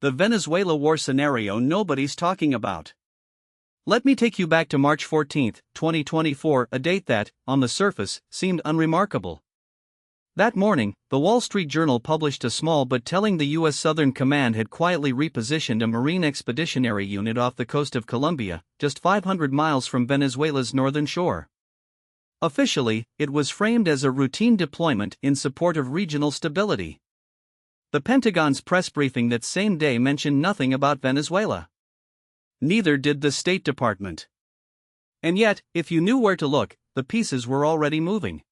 the Venezuela war scenario nobody's talking about. Let me take you back to March 14, 2024, a date that, on the surface, seemed unremarkable. That morning, the Wall Street Journal published a small but telling the U.S. Southern Command had quietly repositioned a Marine Expeditionary Unit off the coast of Colombia, just 500 miles from Venezuela's northern shore. Officially, it was framed as a routine deployment in support of regional stability. The Pentagon's press briefing that same day mentioned nothing about Venezuela. Neither did the State Department. And yet, if you knew where to look, the pieces were already moving.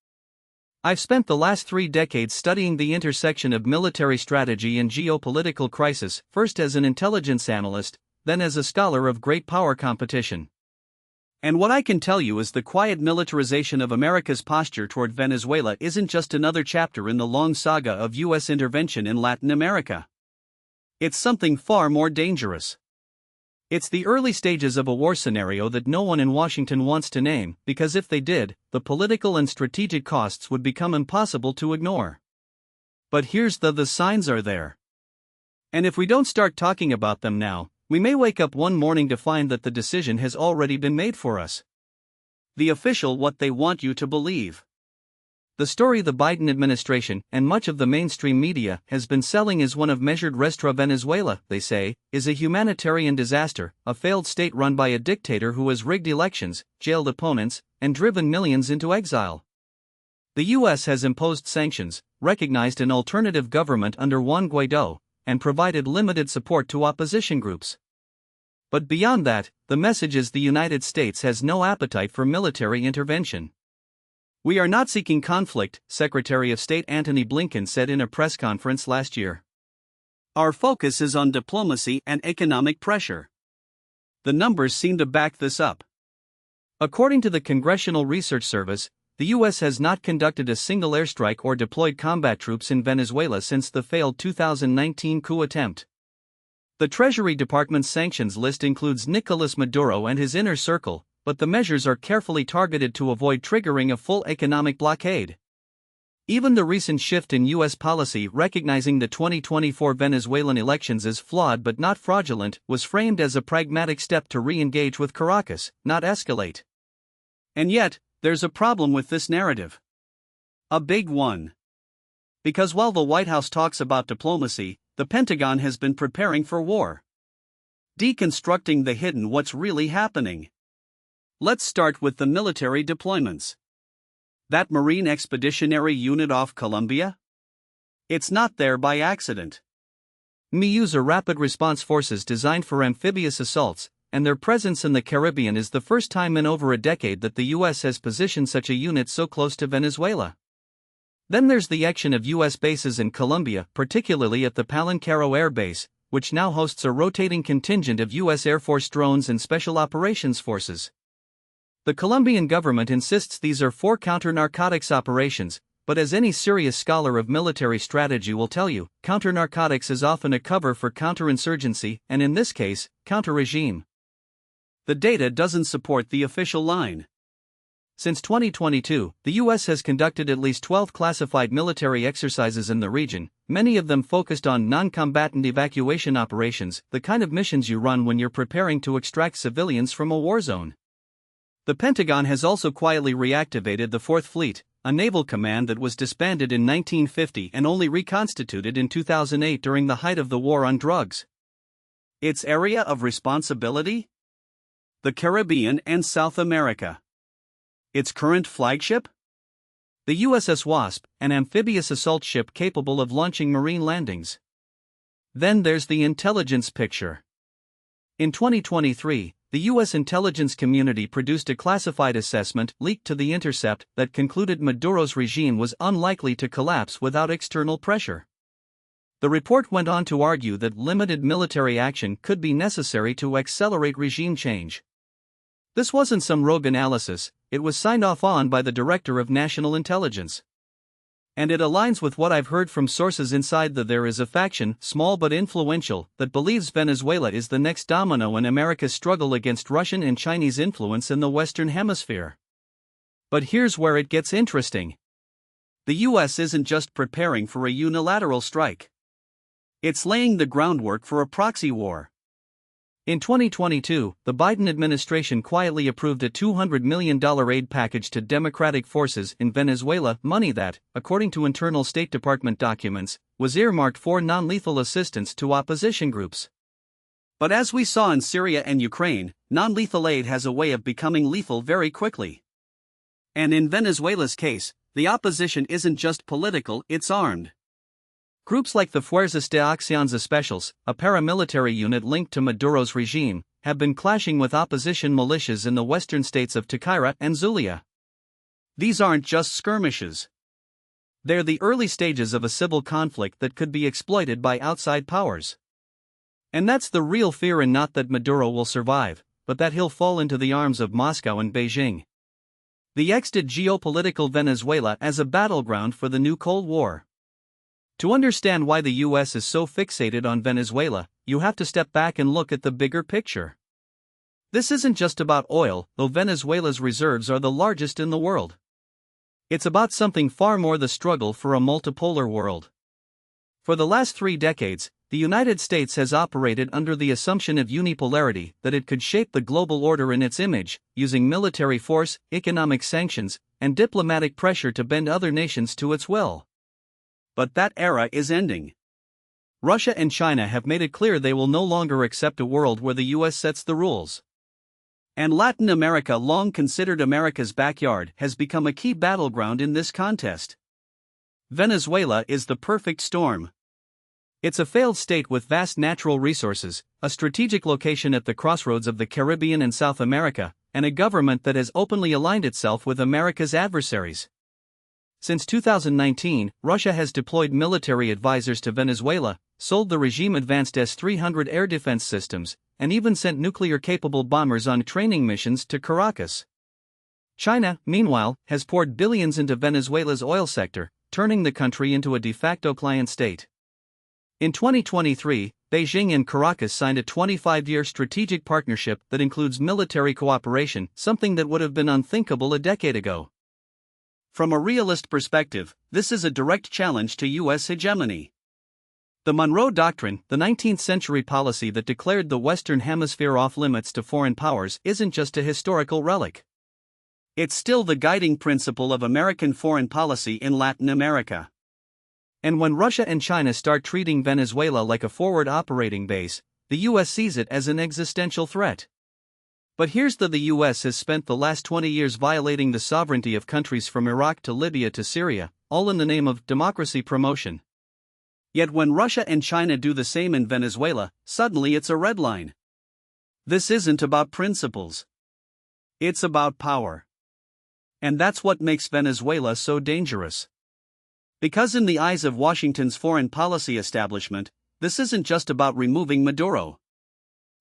I've spent the last 3 decades studying the intersection of military strategy and geopolitical crisis, first as an intelligence analyst, then as a scholar of great power competition. And what I can tell you is the quiet militarization of America's posture toward Venezuela isn't just another chapter in the long saga of U.S. intervention in Latin America. It's something far more dangerous. It's the early stages of a war scenario that no one in Washington wants to name, because if they did, the political and strategic costs would become impossible to ignore. But here's the signs are there. And if we don't start talking about them now, we may wake up one morning to find that the decision has already been made for us. The official what they want you to believe. The story the Biden administration and much of the mainstream media has been selling is one of measured restro. Venezuela, they say, is a humanitarian disaster, a failed state run by a dictator who has rigged elections, jailed opponents, and driven millions into exile. The U.S. has imposed sanctions, recognized an alternative government under Juan Guaidó, and provided limited support to opposition groups. But beyond that, the message is the United States has no appetite for military intervention. We are not seeking conflict, Secretary of State Antony Blinken said in a press conference last year. Our focus is on diplomacy and economic pressure. The numbers seem to back this up. According to the Congressional Research Service, the U.S. has not conducted a single airstrike or deployed combat troops in Venezuela since the failed 2019 coup attempt. The Treasury Department's sanctions list includes Nicolas Maduro and his inner circle, but the measures are carefully targeted to avoid triggering a full economic blockade. Even the recent shift in U.S. policy recognizing the 2024 Venezuelan elections as flawed but not fraudulent was framed as a pragmatic step to re-engage with Caracas, not escalate. And yet, there's a problem with this narrative. A big one. Because while the White House talks about diplomacy, the Pentagon has been preparing for war. Deconstructing the hidden what's really happening. Let's start with the military deployments. That Marine Expeditionary Unit off Colombia? It's not there by accident. MIUs are rapid response forces designed for amphibious assaults, and their presence in the Caribbean is the first time in over a decade that the U.S. has positioned such a unit so close to Venezuela. Then there's the action of U.S. bases in Colombia, particularly at the Palancaro Air Base, which now hosts a rotating contingent of U.S. Air Force drones and Special Operations Forces. The Colombian government insists these are for counter-narcotics operations, but as any serious scholar of military strategy will tell you, counter-narcotics is often a cover for counterinsurgency, and in this case, counter-regime. The data doesn't support the official line. Since 2022, the U.S. has conducted at least 12 classified military exercises in the region, many of them focused on non-combatant evacuation operations, the kind of missions you run when you're preparing to extract civilians from a war zone. The Pentagon has also quietly reactivated the Fourth Fleet, a naval command that was disbanded in 1950 and only reconstituted in 2008 during the height of the war on drugs. Its area of responsibility? The Caribbean and South America. Its current flagship? The USS Wasp, an amphibious assault ship capable of launching marine landings. Then there's the intelligence picture. In 2023, the U.S. intelligence community produced a classified assessment leaked to The Intercept that concluded Maduro's regime was unlikely to collapse without external pressure. The report went on to argue that limited military action could be necessary to accelerate regime change. This wasn't some rogue analysis, it was signed off on by the Director of National Intelligence. And it aligns with what I've heard from sources inside there is a faction, small but influential, that believes Venezuela is the next domino in America's struggle against Russian and Chinese influence in the Western Hemisphere. But here's where it gets interesting. The U.S. isn't just preparing for a unilateral strike. It's laying the groundwork for a proxy war. In 2022, the Biden administration quietly approved a $200 million aid package to democratic forces in Venezuela, money that, according to internal State Department documents, was earmarked for non-lethal assistance to opposition groups. But as we saw in Syria and Ukraine, non-lethal aid has a way of becoming lethal very quickly. And in Venezuela's case, the opposition isn't just political, it's armed. Groups like the Fuerzas de Acciones Especiales, a paramilitary unit linked to Maduro's regime, have been clashing with opposition militias in the western states of Táchira and Zulia. These aren't just skirmishes. They're the early stages of a civil conflict that could be exploited by outside powers. And that's the real fear, and not that Maduro will survive, but that he'll fall into the arms of Moscow and Beijing. The X did geopolitical Venezuela as a battleground for the new Cold War. To understand why the US is so fixated on Venezuela, you have to step back and look at the bigger picture. This isn't just about oil, though Venezuela's reserves are the largest in the world. It's about something far more: the struggle for a multipolar world. For the last 3 decades, the United States has operated under the assumption of unipolarity, that it could shape the global order in its image, using military force, economic sanctions, and diplomatic pressure to bend other nations to its will. But that era is ending. Russia and China have made it clear they will no longer accept a world where the US sets the rules. And Latin America, long considered America's backyard, has become a key battleground in this contest. Venezuela is the perfect storm. It's a failed state with vast natural resources, a strategic location at the crossroads of the Caribbean and South America, and a government that has openly aligned itself with America's adversaries. Since 2019, Russia has deployed military advisors to Venezuela, sold the regime advanced S-300 air defense systems, and even sent nuclear-capable bombers on training missions to Caracas. China, meanwhile, has poured billions into Venezuela's oil sector, turning the country into a de facto client state. In 2023, Beijing and Caracas signed a 25-year strategic partnership that includes military cooperation, something that would have been unthinkable a decade ago. From a realist perspective, this is a direct challenge to U.S. hegemony. The Monroe Doctrine, the 19th-century policy that declared the Western Hemisphere off-limits to foreign powers, isn't just a historical relic. It's still the guiding principle of American foreign policy in Latin America. And when Russia and China start treating Venezuela like a forward operating base, the U.S. sees it as an existential threat. But here's the U.S. has spent the last 20 years violating the sovereignty of countries from Iraq to Libya to Syria, all in the name of democracy promotion. Yet when Russia and China do the same in Venezuela, suddenly it's a red line. This isn't about principles. It's about power. And that's what makes Venezuela so dangerous. Because in the eyes of Washington's foreign policy establishment, this isn't just about removing Maduro.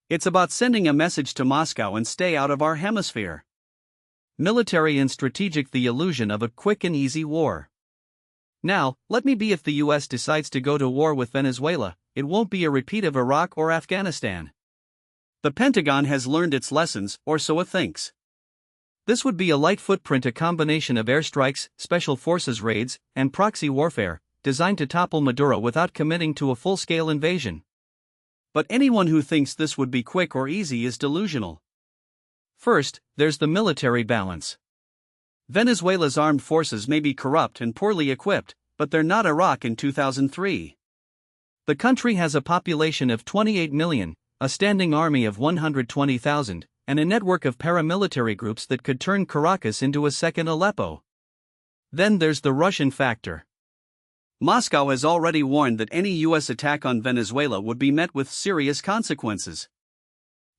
It's about sending a message to Moscow and stay out of our hemisphere. Military and strategic, the illusion of a quick and easy war. Now, let me be: if the US decides to go to war with Venezuela, it won't be a repeat of Iraq or Afghanistan. The Pentagon has learned its lessons, or so it thinks. This would be a light footprint, a combination of airstrikes, special forces raids, and proxy warfare, designed to topple Maduro without committing to a full-scale invasion. But anyone who thinks this would be quick or easy is delusional. First, there's the military balance. Venezuela's armed forces may be corrupt and poorly equipped, but they're not Iraq in 2003. The country has a population of 28 million, a standing army of 120,000, and a network of paramilitary groups that could turn Caracas into a second Aleppo. Then there's the Russian factor. Moscow has already warned that any U.S. attack on Venezuela would be met with serious consequences.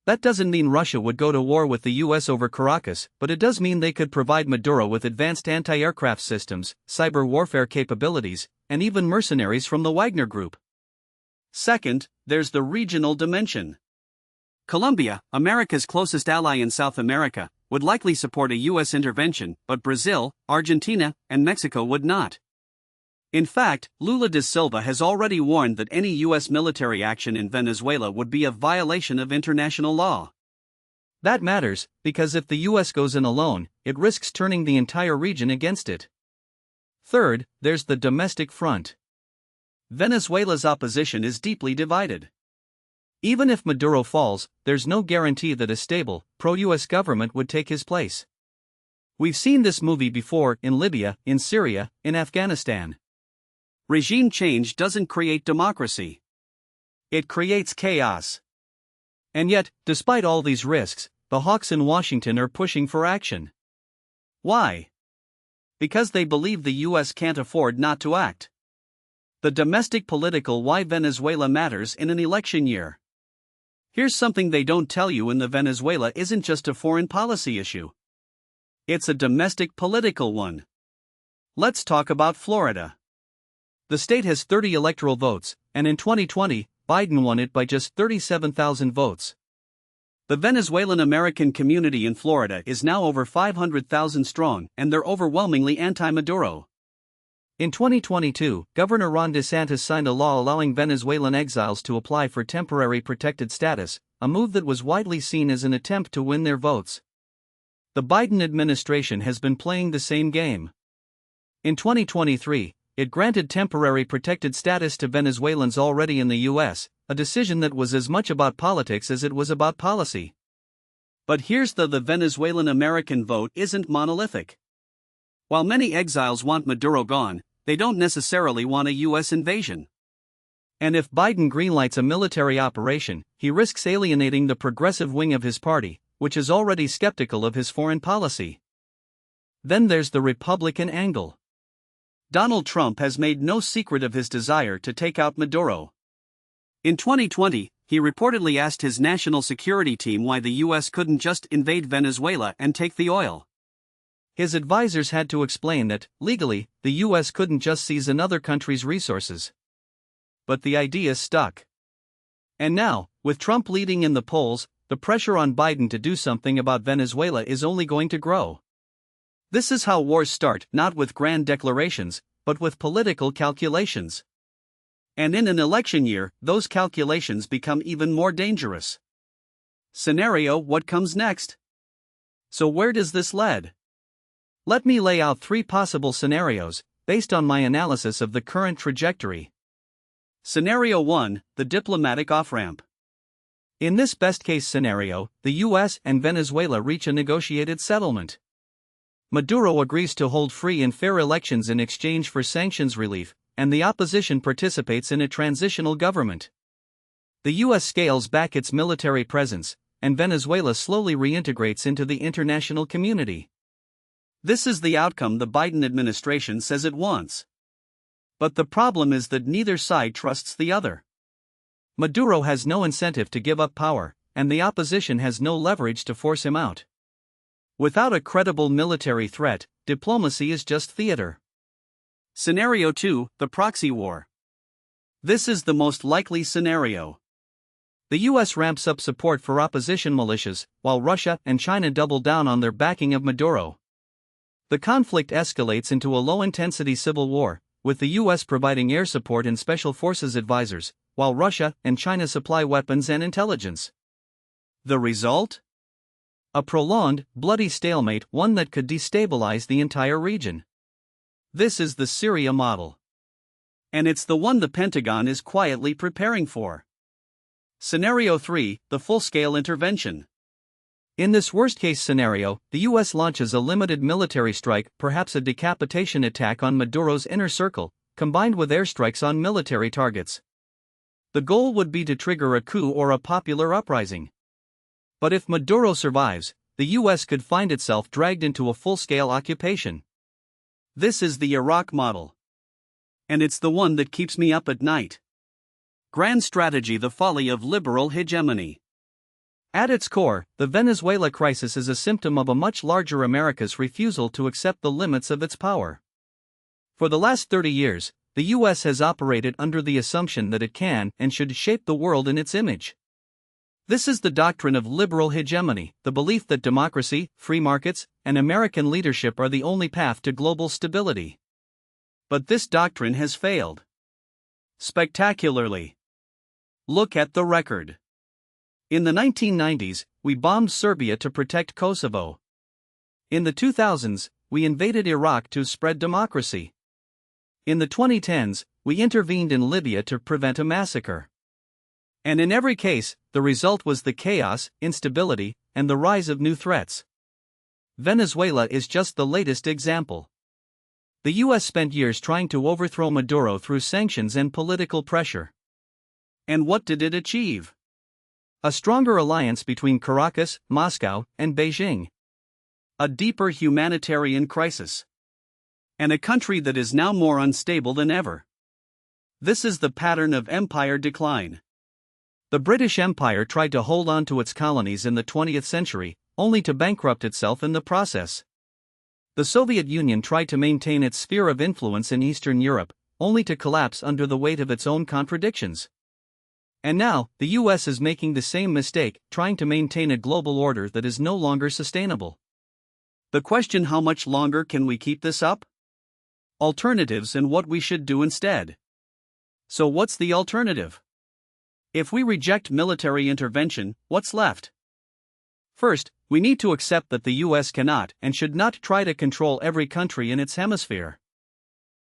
That doesn't mean Russia would go to war with the U.S. over Caracas, but it does mean they could provide Maduro with advanced anti-aircraft systems, cyber warfare capabilities, and even mercenaries from the Wagner Group. Second, there's the regional dimension. Colombia, America's closest ally in South America, would likely support a U.S. intervention, but Brazil, Argentina, and Mexico would not. In fact, Lula da Silva has already warned that any U.S. military action in Venezuela would be a violation of international law. That matters, because if the U.S. goes in alone, it risks turning the entire region against it. Third, there's the domestic front. Venezuela's opposition is deeply divided. Even if Maduro falls, there's no guarantee that a stable, pro-US government would take his place. We've seen this movie before in Libya, in Syria, in Afghanistan. Regime change doesn't create democracy. It creates chaos. And yet, despite all these risks, the hawks in Washington are pushing for action. Why? Because they believe the US can't afford not to act. The domestic political why Venezuela matters in an election year. Here's something they don't tell you in the Venezuela isn't just a foreign policy issue. It's a domestic political one. Let's talk about Florida. The state has 30 electoral votes, and in 2020, Biden won it by just 37,000 votes. The Venezuelan American community in Florida is now over 500,000 strong, and they're overwhelmingly anti-Maduro. In 2022, Governor Ron DeSantis signed a law allowing Venezuelan exiles to apply for temporary protected status, a move that was widely seen as an attempt to win their votes. The Biden administration has been playing the same game. In 2023, it granted temporary protected status to Venezuelans already in the U.S., a decision that was as much about politics as it was about policy. But here's the Venezuelan American vote isn't monolithic. While many exiles want Maduro gone, they don't necessarily want a U.S. invasion. And if Biden greenlights a military operation, he risks alienating the progressive wing of his party, which is already skeptical of his foreign policy. Then there's the Republican angle. Donald Trump has made no secret of his desire to take out Maduro. In 2020, he reportedly asked his national security team why the U.S. couldn't just invade Venezuela and take the oil. His advisors had to explain that, legally, the U.S. couldn't just seize another country's resources. But the idea stuck. And now, with Trump leading in the polls, the pressure on Biden to do something about Venezuela is only going to grow. This is how wars start, not with grand declarations, but with political calculations. And in an election year, those calculations become even more dangerous. Scenario: what comes next? So where does this lead? Let me lay out 3 possible scenarios, based on my analysis of the current trajectory. Scenario 1, the diplomatic off-ramp. In this best-case scenario, the U.S. and Venezuela reach a negotiated settlement. Maduro agrees to hold free and fair elections in exchange for sanctions relief, and the opposition participates in a transitional government. The U.S. scales back its military presence, and Venezuela slowly reintegrates into the international community. This is the outcome the Biden administration says it wants. But the problem is that neither side trusts the other. Maduro has no incentive to give up power, and the opposition has no leverage to force him out. Without a credible military threat, diplomacy is just theater. Scenario 2, the proxy war. This is the most likely scenario. The U.S. ramps up support for opposition militias, while Russia and China double down on their backing of Maduro. The conflict escalates into a low-intensity civil war, with the U.S. providing air support and special forces advisors, while Russia and China supply weapons and intelligence. The result? A prolonged, bloody stalemate, one that could destabilize the entire region. This is the Syria model. And it's the one the Pentagon is quietly preparing for. Scenario 3, the full-scale intervention. In this worst-case scenario, the U.S. launches a limited military strike, perhaps a decapitation attack on Maduro's inner circle, combined with airstrikes on military targets. The goal would be to trigger a coup or a popular uprising. But if Maduro survives, the U.S. could find itself dragged into a full-scale occupation. This is the Iraq model. And it's the one that keeps me up at night. Grand strategy: the folly of liberal hegemony. At its core, the Venezuela crisis is a symptom of a much larger America's refusal to accept the limits of its power. For the last 30 years, the U.S. has operated under the assumption that it can and should shape the world in its image. This is the doctrine of liberal hegemony, the belief that democracy, free markets, and American leadership are the only path to global stability. But this doctrine has failed. Spectacularly. Look at the record. In the 1990s, we bombed Serbia to protect Kosovo. In the 2000s, we invaded Iraq to spread democracy. In the 2010s, we intervened in Libya to prevent a massacre. And in every case, the result was the chaos, instability, and the rise of new threats. Venezuela is just the latest example. The US spent years trying to overthrow Maduro through sanctions and political pressure. And what did it achieve? A stronger alliance between Caracas, Moscow, and Beijing. A deeper humanitarian crisis. And a country that is now more unstable than ever. This is the pattern of empire decline. The British Empire tried to hold on to its colonies in the 20th century, only to bankrupt itself in the process. The Soviet Union tried to maintain its sphere of influence in Eastern Europe, only to collapse under the weight of its own contradictions. And now, the US is making the same mistake, trying to maintain a global order that is no longer sustainable. The question: how much longer can we keep this up? Alternatives and what we should do instead. So what's the alternative? If we reject military intervention, what's left? First, we need to accept that the US cannot and should not try to control every country in its hemisphere.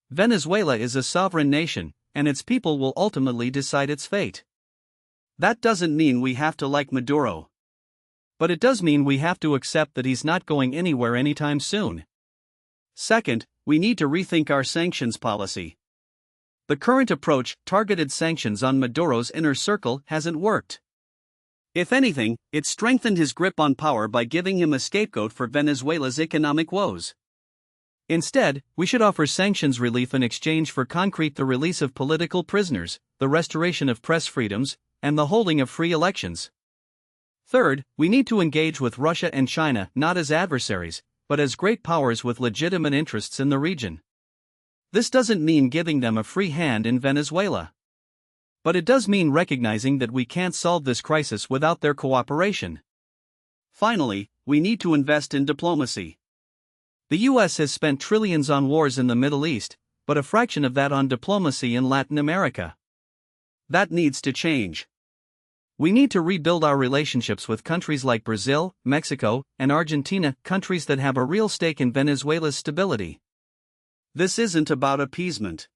Venezuela is a sovereign nation, and its people will ultimately decide its fate. That doesn't mean we have to like Maduro. But it does mean we have to accept that he's not going anywhere anytime soon. Second, we need to rethink our sanctions policy. The current approach, targeted sanctions on Maduro's inner circle, hasn't worked. If anything, it strengthened his grip on power by giving him a scapegoat for Venezuela's economic woes. Instead, we should offer sanctions relief in exchange for the release of political prisoners, the restoration of press freedoms, and the holding of free elections. Third, we need to engage with Russia and China not as adversaries, but as great powers with legitimate interests in the region. This doesn't mean giving them a free hand in Venezuela. But it does mean recognizing that we can't solve this crisis without their cooperation. Finally, we need to invest in diplomacy. The US has spent trillions on wars in the Middle East, but a fraction of that on diplomacy in Latin America. That needs to change. We need to rebuild our relationships with countries like Brazil, Mexico, and Argentina, countries that have a real stake in Venezuela's stability. This isn't about appeasement.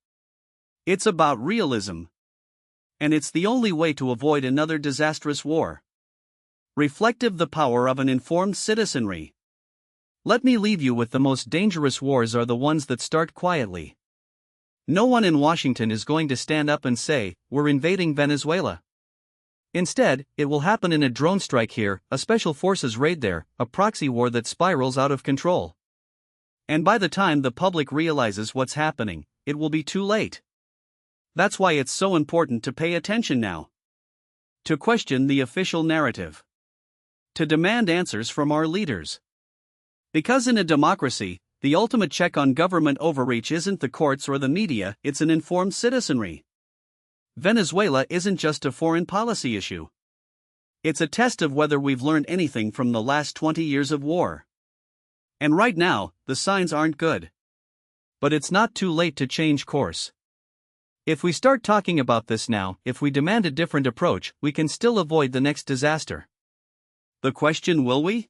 It's about realism. And it's the only way to avoid another disastrous war. Reflective the power of an informed citizenry. Let me leave you with the most dangerous wars are the ones that start quietly. No one in Washington is going to stand up and say, "We're invading Venezuela." Instead, it will happen in a drone strike here, a special forces raid there, a proxy war that spirals out of control. And by the time the public realizes what's happening, it will be too late. That's why it's so important to pay attention now. To question the official narrative. To demand answers from our leaders. Because in a democracy, the ultimate check on government overreach isn't the courts or the media, it's an informed citizenry. Venezuela isn't just a foreign policy issue. It's a test of whether we've learned anything from the last 20 years of war. And right now, the signs aren't good. But it's not too late to change course. If we start talking about this now, if we demand a different approach, we can still avoid the next disaster. The question: will we?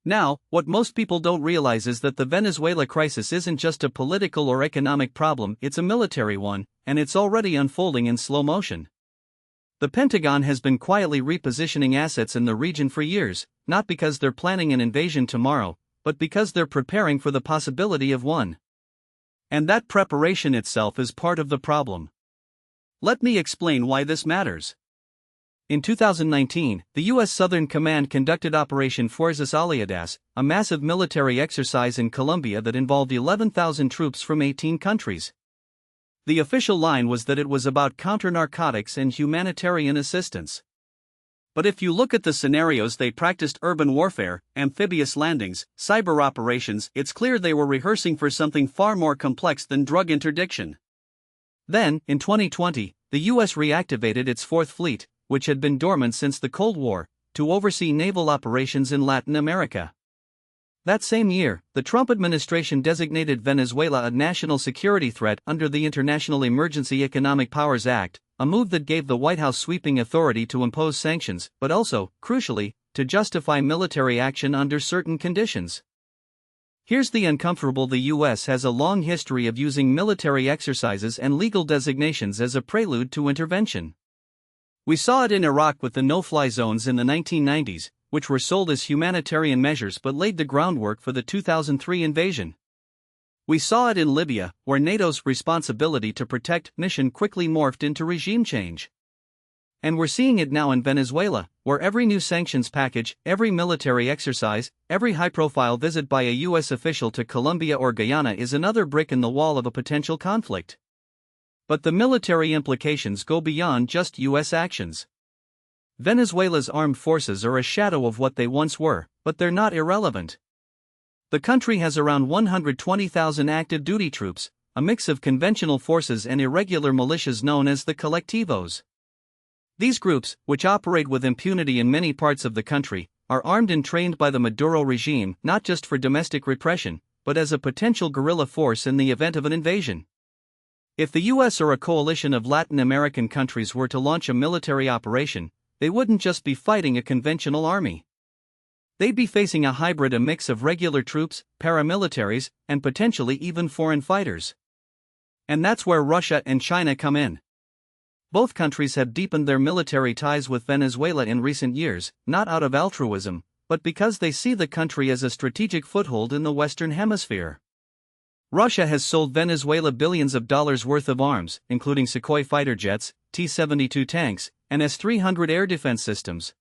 Now, what most people don't realize is that the Venezuela crisis isn't just a political or economic problem, it's a military one, and it's already unfolding in slow motion. The Pentagon has been quietly repositioning assets in the region for years, not because they're planning an invasion tomorrow, but because they're preparing for the possibility of one. And that preparation itself is part of the problem. Let me explain why this matters. In 2019, the U.S. Southern Command conducted Operation Fuerzas Aliadas, a massive military exercise in Colombia that involved 11,000 troops from 18 countries. The official line was that it was about counter-narcotics and humanitarian assistance. But if you look at the scenarios, they practiced urban warfare, amphibious landings, cyber operations. It's clear they were rehearsing for something far more complex than drug interdiction. Then, in 2020, the U.S. reactivated its Fourth Fleet, which had been dormant since the Cold War, to oversee naval operations in Latin America. That same year, the Trump administration designated Venezuela a national security threat under the International Emergency Economic Powers Act, a move that gave the White House sweeping authority to impose sanctions, but also, crucially, to justify military action under certain conditions. Here's the uncomfortable: the US has a long history of using military exercises and legal designations as a prelude to intervention. We saw it in Iraq with the no-fly zones in the 1990s, which were sold as humanitarian measures but laid the groundwork for the 2003 invasion. We saw it in Libya, where NATO's responsibility to protect mission quickly morphed into regime change. And we're seeing it now in Venezuela, where every new sanctions package, every military exercise, every high-profile visit by a U.S. official to Colombia or Guyana is another brick in the wall of a potential conflict. But the military implications go beyond just U.S. actions. Venezuela's armed forces are a shadow of what they once were, but they're not irrelevant. The country has around 120,000 active duty troops, a mix of conventional forces and irregular militias known as the colectivos. These groups, which operate with impunity in many parts of the country, are armed and trained by the Maduro regime not just for domestic repression, but as a potential guerrilla force in the event of an invasion. If the US or a coalition of Latin American countries were to launch a military operation, they wouldn't just be fighting a conventional army. They'd be facing a hybrid, a mix of regular troops, paramilitaries, and potentially even foreign fighters. And that's where Russia and China come in. Both countries have deepened their military ties with Venezuela in recent years, not out of altruism, but because they see the country as a strategic foothold in the Western Hemisphere. Russia has sold Venezuela billions of dollars worth of arms, including Sukhoi fighter jets, T-72 tanks, and S-300 air defense systems.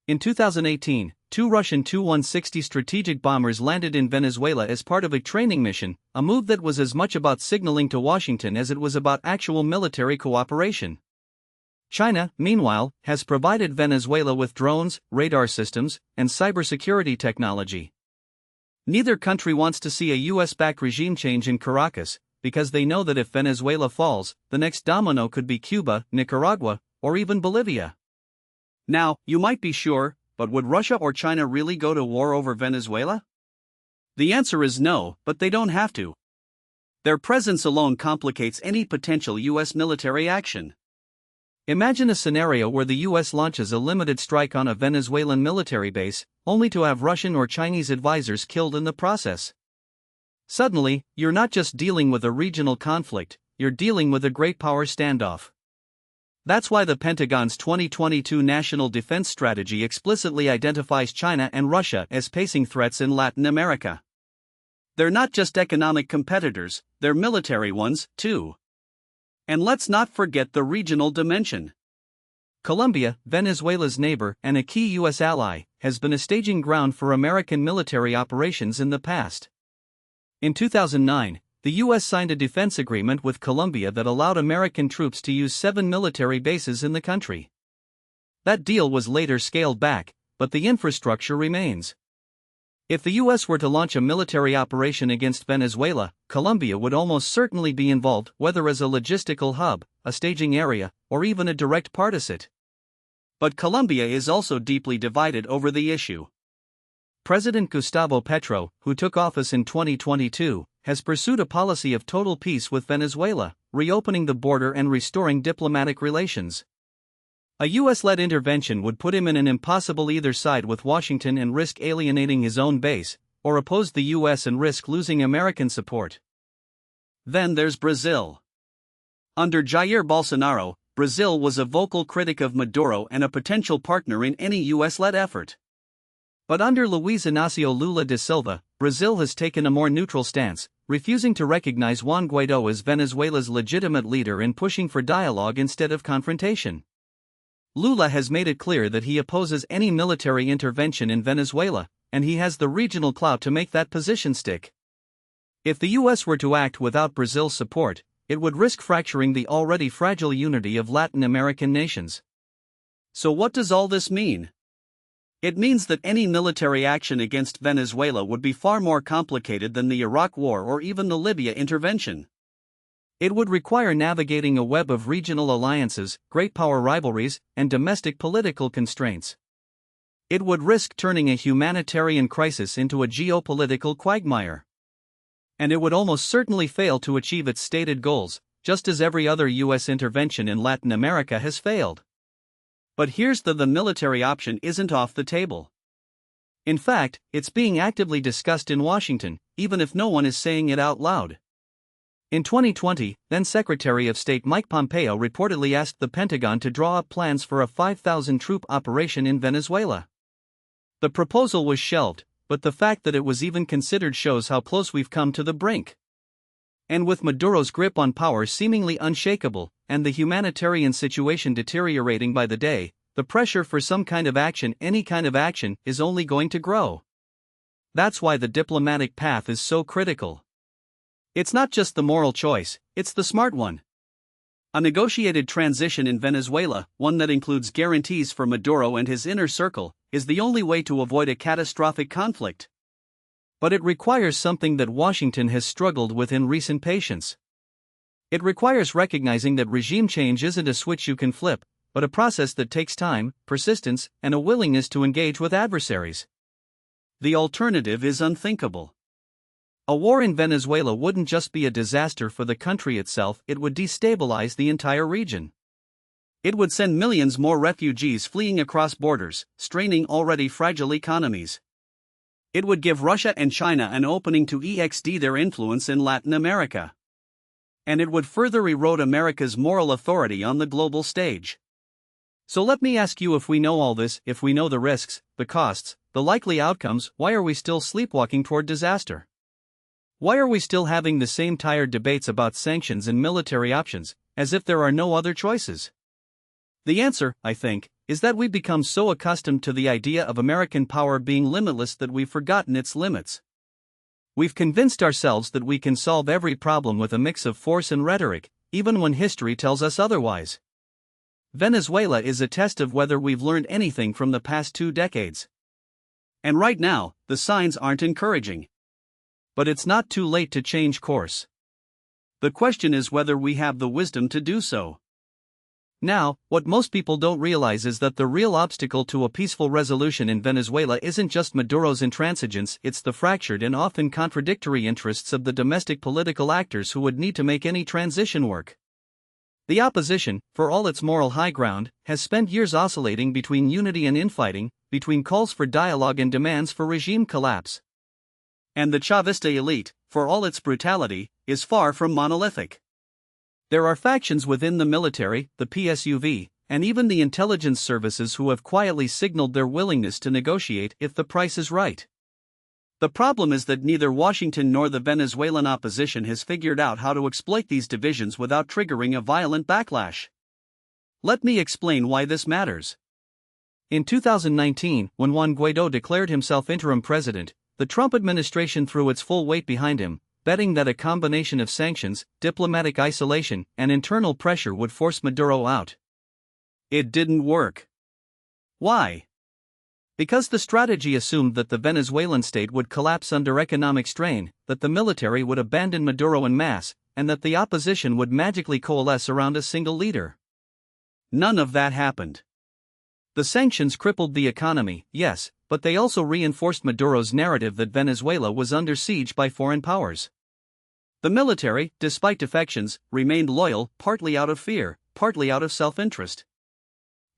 In 2018, 2 Russian Tu-160 strategic bombers landed in Venezuela as part of a training mission, a move that was as much about signaling to Washington as it was about actual military cooperation. China, meanwhile, has provided Venezuela with drones, radar systems, and cybersecurity technology. Neither country wants to see a US-backed regime change in Caracas, because they know that if Venezuela falls, the next domino could be Cuba, Nicaragua, or even Bolivia. Now, you might be sure, but would Russia or China really go to war over Venezuela? The answer is no, but they don't have to. Their presence alone complicates any potential US military action. Imagine a scenario where the US launches a limited strike on a Venezuelan military base, only to have Russian or Chinese advisors killed in the process. Suddenly, you're not just dealing with a regional conflict, you're dealing with a great power standoff. That's why the Pentagon's 2022 National Defense Strategy explicitly identifies China and Russia as pacing threats in Latin America. They're not just economic competitors, they're military ones, too. And let's not forget the regional dimension. Colombia, Venezuela's neighbor and a key U.S. ally, has been a staging ground for American military operations in the past. In 2009, the U.S. signed a defense agreement with Colombia that allowed American troops to use 7 military bases in the country. That deal was later scaled back, but the infrastructure remains. If the U.S. were to launch a military operation against Venezuela, Colombia would almost certainly be involved, whether as a logistical hub, a staging area, or even a direct partisan. But Colombia is also deeply divided over the issue. President Gustavo Petro, who took office in 2022, has pursued a policy of total peace with Venezuela, reopening the border and restoring diplomatic relations. A US-led intervention would put him in an impossible either side with Washington and risk alienating his own base, or oppose the US and risk losing American support. Then there's Brazil. Under Jair Bolsonaro, Brazil was a vocal critic of Maduro and a potential partner in any US-led effort. But under Luiz Inácio Lula da Silva, Brazil has taken a more neutral stance, refusing to recognize Juan Guaidó as Venezuela's legitimate leader and pushing for dialogue instead of confrontation. Lula has made it clear that he opposes any military intervention in Venezuela, and he has the regional clout to make that position stick. If the US were to act without Brazil's support, it would risk fracturing the already fragile unity of Latin American nations. So what does all this mean? It means that any military action against Venezuela would be far more complicated than the Iraq War or even the Libya intervention. It would require navigating a web of regional alliances, great power rivalries, and domestic political constraints. It would risk turning a humanitarian crisis into a geopolitical quagmire. And it would almost certainly fail to achieve its stated goals, just as every other US intervention in Latin America has failed. But here's the military option isn't off the table. In fact, it's being actively discussed in Washington, even if no one is saying it out loud. In 2020, then Secretary of State Mike Pompeo reportedly asked the Pentagon to draw up plans for a 5,000-troop operation in Venezuela. The proposal was shelved, but the fact that it was even considered shows how close we've come to the brink. And with Maduro's grip on power seemingly unshakable, and the humanitarian situation deteriorating by the day, the pressure for some kind of action, any kind of action, is only going to grow. That's why the diplomatic path is so critical. It's not just the moral choice, it's the smart one. A negotiated transition in Venezuela, one that includes guarantees for Maduro and his inner circle, is the only way to avoid a catastrophic conflict. But it requires something that Washington has struggled with in recent patience. It requires recognizing that regime change isn't a switch you can flip, but a process that takes time, persistence, and a willingness to engage with adversaries. The alternative is unthinkable. A war in Venezuela wouldn't just be a disaster for the country itself, it would destabilize the entire region. It would send millions more refugees fleeing across borders, straining already fragile economies. It would give Russia and China an opening to extend their influence in Latin America. And it would further erode America's moral authority on the global stage. So let me ask you, if we know all this, if we know the risks, the costs, the likely outcomes, why are we still sleepwalking toward disaster? Why are we still having the same tired debates about sanctions and military options, as if there are no other choices? The answer, I think, is that we've become so accustomed to the idea of American power being limitless that we've forgotten its limits. We've convinced ourselves that we can solve every problem with a mix of force and rhetoric, even when history tells us otherwise. Venezuela is a test of whether we've learned anything from the past 2 decades. And right now, the signs aren't encouraging. But it's not too late to change course. The question is whether we have the wisdom to do so. Now, what most people don't realize is that the real obstacle to a peaceful resolution in Venezuela isn't just Maduro's intransigence, it's the fractured and often contradictory interests of the domestic political actors who would need to make any transition work. The opposition, for all its moral high ground, has spent years oscillating between unity and infighting, between calls for dialogue and demands for regime collapse. And the Chavista elite, for all its brutality, is far from monolithic. There are factions within the military, the PSUV, and even the intelligence services who have quietly signaled their willingness to negotiate if the price is right. The problem is that neither Washington nor the Venezuelan opposition has figured out how to exploit these divisions without triggering a violent backlash. Let me explain why this matters. In 2019, when Juan Guaidó declared himself interim president, the Trump administration threw its full weight behind him, betting that a combination of sanctions, diplomatic isolation, and internal pressure would force Maduro out. It didn't work. Why? Because the strategy assumed that the Venezuelan state would collapse under economic strain, that the military would abandon Maduro en masse, and that the opposition would magically coalesce around a single leader. None of that happened. The sanctions crippled the economy, yes, but they also reinforced Maduro's narrative that Venezuela was under siege by foreign powers. The military, despite defections, remained loyal, partly out of fear, partly out of self-interest.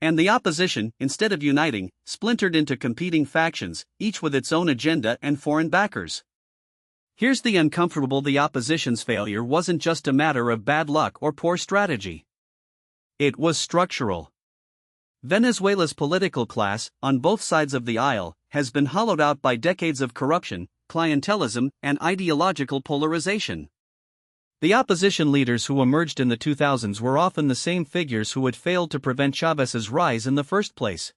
And the opposition, instead of uniting, splintered into competing factions, each with its own agenda and foreign backers. Here's the uncomfortable: the opposition's failure wasn't just a matter of bad luck or poor strategy. It was structural. Venezuela's political class, on both sides of the aisle, has been hollowed out by decades of corruption, clientelism, and ideological polarization. The opposition leaders who emerged in the 2000s were often the same figures who had failed to prevent Chávez's rise in the first place.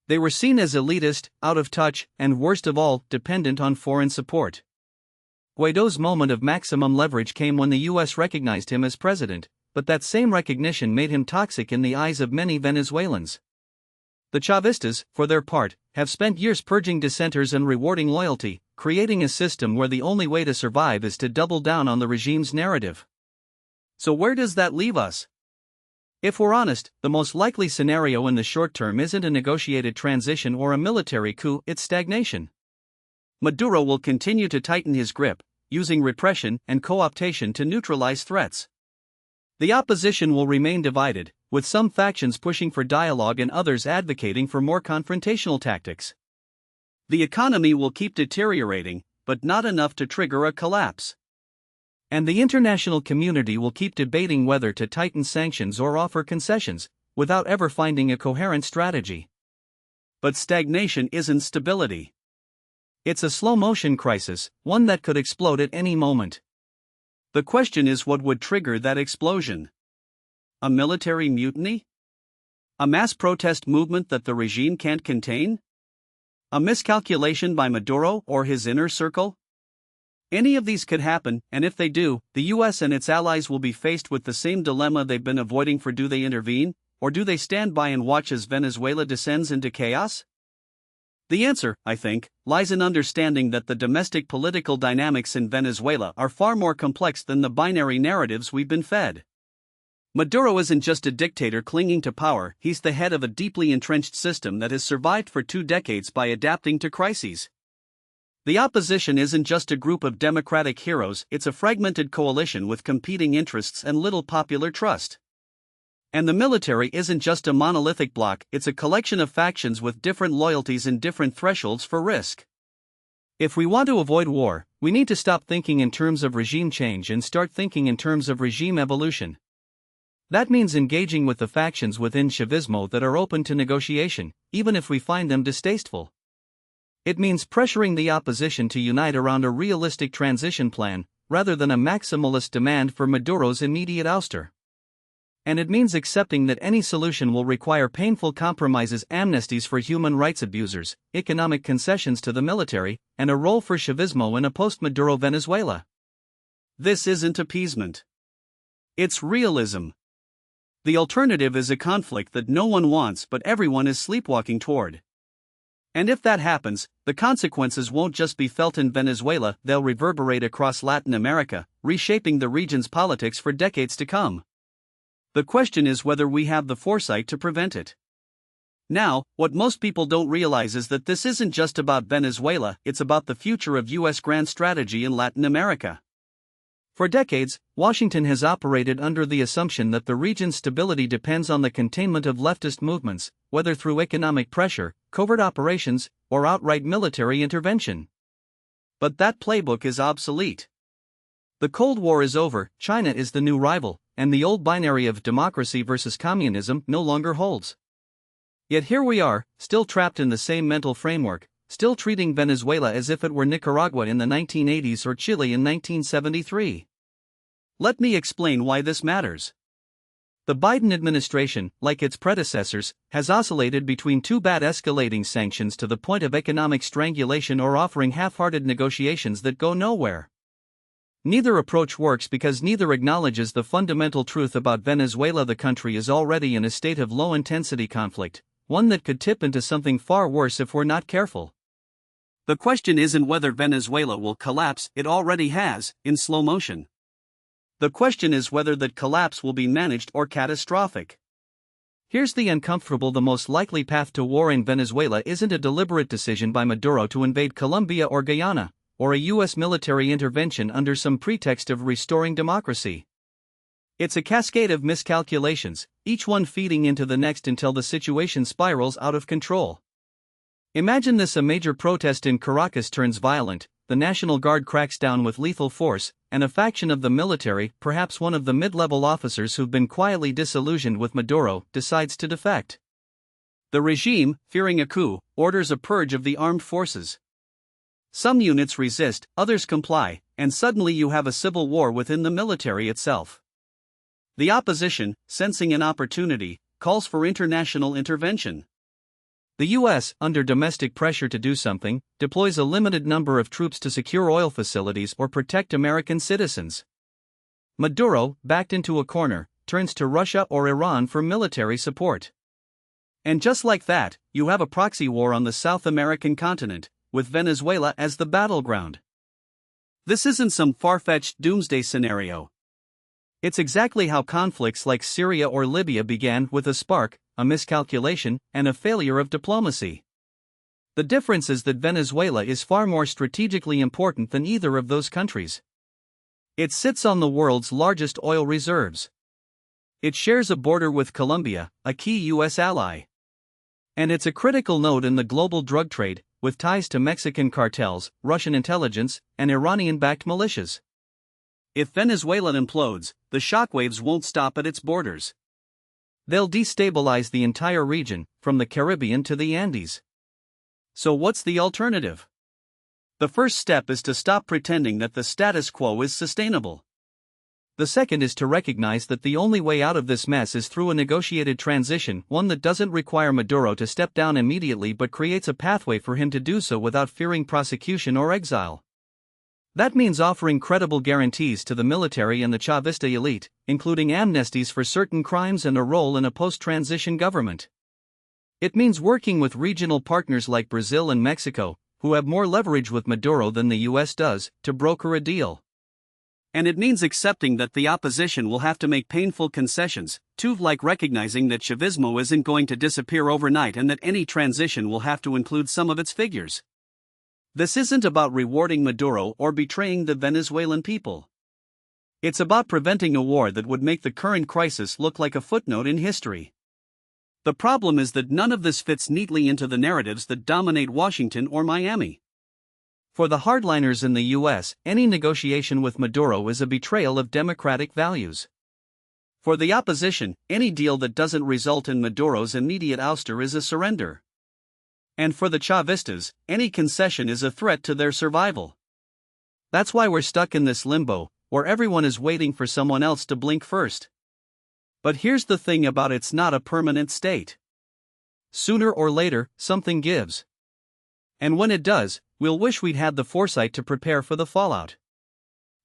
They were seen as elitist, out of touch, and worst of all, dependent on foreign support. Guaidó's moment of maximum leverage came when the U.S. recognized him as president, but that same recognition made him toxic in the eyes of many Venezuelans. The Chavistas, for their part, have spent years purging dissenters and rewarding loyalty, creating a system where the only way to survive is to double down on the regime's narrative. So where does that leave us? If we're honest, the most likely scenario in the short term isn't a negotiated transition or a military coup, it's stagnation. Maduro will continue to tighten his grip, using repression and co-optation to neutralize threats. The opposition will remain divided, with some factions pushing for dialogue and others advocating for more confrontational tactics. The economy will keep deteriorating, but not enough to trigger a collapse. And the international community will keep debating whether to tighten sanctions or offer concessions, without ever finding a coherent strategy. But stagnation isn't stability. It's a slow-motion crisis, one that could explode at any moment. The question is, what would trigger that explosion? A military mutiny? A mass protest movement that the regime can't contain? A miscalculation by Maduro or his inner circle? Any of these could happen, and if they do, the US and its allies will be faced with the same dilemma they've been avoiding. Do they intervene, or do they stand by and watch as Venezuela descends into chaos? The answer, I think, lies in understanding that the domestic political dynamics in Venezuela are far more complex than the binary narratives we've been fed. Maduro isn't just a dictator clinging to power, he's the head of a deeply entrenched system that has survived for 2 decades by adapting to crises. The opposition isn't just a group of democratic heroes, it's a fragmented coalition with competing interests and little popular trust. And the military isn't just a monolithic bloc, it's a collection of factions with different loyalties and different thresholds for risk. If we want to avoid war, we need to stop thinking in terms of regime change and start thinking in terms of regime evolution. That means engaging with the factions within Chavismo that are open to negotiation, even if we find them distasteful. It means pressuring the opposition to unite around a realistic transition plan, rather than a maximalist demand for Maduro's immediate ouster. And it means accepting that any solution will require painful compromises, amnesties for human rights abusers, economic concessions to the military, and a role for Chavismo in a post-Maduro Venezuela. This isn't appeasement. It's realism. The alternative is a conflict that no one wants but everyone is sleepwalking toward. And if that happens, the consequences won't just be felt in Venezuela, they'll reverberate across Latin America, reshaping the region's politics for decades to come. The question is whether we have the foresight to prevent it. Now, what most people don't realize is that this isn't just about Venezuela, it's about the future of U.S. grand strategy in Latin America. For decades, Washington has operated under the assumption that the region's stability depends on the containment of leftist movements, whether through economic pressure, covert operations, or outright military intervention. But that playbook is obsolete. The Cold War is over, China is the new rival, and the old binary of democracy versus communism no longer holds. Yet here we are, still trapped in the same mental framework, still treating Venezuela as if it were Nicaragua in the 1980s or Chile in 1973. Let me explain why this matters. The Biden administration, like its predecessors, has oscillated between two bad escalating sanctions to the point of economic strangulation or offering half-hearted negotiations that go nowhere. Neither approach works because neither acknowledges the fundamental truth about Venezuela. The country is already in a state of low-intensity conflict, one that could tip into something far worse if we're not careful. The question isn't whether Venezuela will collapse, it already has, in slow motion. The question is whether that collapse will be managed or catastrophic. Here's the uncomfortable: the most likely path to war in Venezuela isn't a deliberate decision by Maduro to invade Colombia or Guyana, or a U.S. military intervention under some pretext of restoring democracy. It's a cascade of miscalculations, each one feeding into the next until the situation spirals out of control. Imagine this: a major protest in Caracas turns violent, the National Guard cracks down with lethal force, and a faction of the military, perhaps one of the mid-level officers who've been quietly disillusioned with Maduro, decides to defect. The regime, fearing a coup, orders a purge of the armed forces. Some units resist, others comply, and suddenly you have a civil war within the military itself. The opposition, sensing an opportunity, calls for international intervention. The U.S., under domestic pressure to do something, deploys a limited number of troops to secure oil facilities or protect American citizens. Maduro, backed into a corner, turns to Russia or Iran for military support. And just like that, you have a proxy war on the South American continent, with Venezuela as the battleground. This isn't some far-fetched doomsday scenario. It's exactly how conflicts like Syria or Libya began, with a spark, a miscalculation, and a failure of diplomacy. The difference is that Venezuela is far more strategically important than either of those countries. It sits on the world's largest oil reserves. It shares a border with Colombia, a key U.S. ally. And it's a critical node in the global drug trade, with ties to Mexican cartels, Russian intelligence, and Iranian-backed militias. If Venezuela implodes, the shockwaves won't stop at its borders. They'll destabilize the entire region, from the Caribbean to the Andes. So what's the alternative? The first step is to stop pretending that the status quo is sustainable. The second is to recognize that the only way out of this mess is through a negotiated transition, one that doesn't require Maduro to step down immediately but creates a pathway for him to do so without fearing prosecution or exile. That means offering credible guarantees to the military and the Chavista elite, including amnesties for certain crimes and a role in a post-transition government. It means working with regional partners like Brazil and Mexico, who have more leverage with Maduro than the US does, to broker a deal. And it means accepting that the opposition will have to make painful concessions, too, like recognizing that Chavismo isn't going to disappear overnight and that any transition will have to include some of its figures. This isn't about rewarding Maduro or betraying the Venezuelan people. It's about preventing a war that would make the current crisis look like a footnote in history. The problem is that none of this fits neatly into the narratives that dominate Washington or Miami. For the hardliners in the US, any negotiation with Maduro is a betrayal of democratic values. For the opposition, any deal that doesn't result in Maduro's immediate ouster is a surrender. And for the Chavistas, any concession is a threat to their survival. That's why we're stuck in this limbo, where everyone is waiting for someone else to blink first. But here's the thing about it's not a permanent state. Sooner or later, something gives. And when it does, we'll wish we'd had the foresight to prepare for the fallout.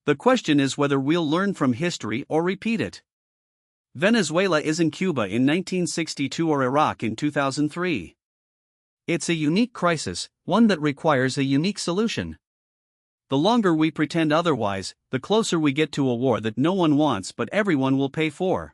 The question is whether we'll learn from history or repeat it. Venezuela isn't Cuba in 1962 or Iraq in 2003. It's a unique crisis, one that requires a unique solution. The longer we pretend otherwise, the closer we get to a war that no one wants but everyone will pay for.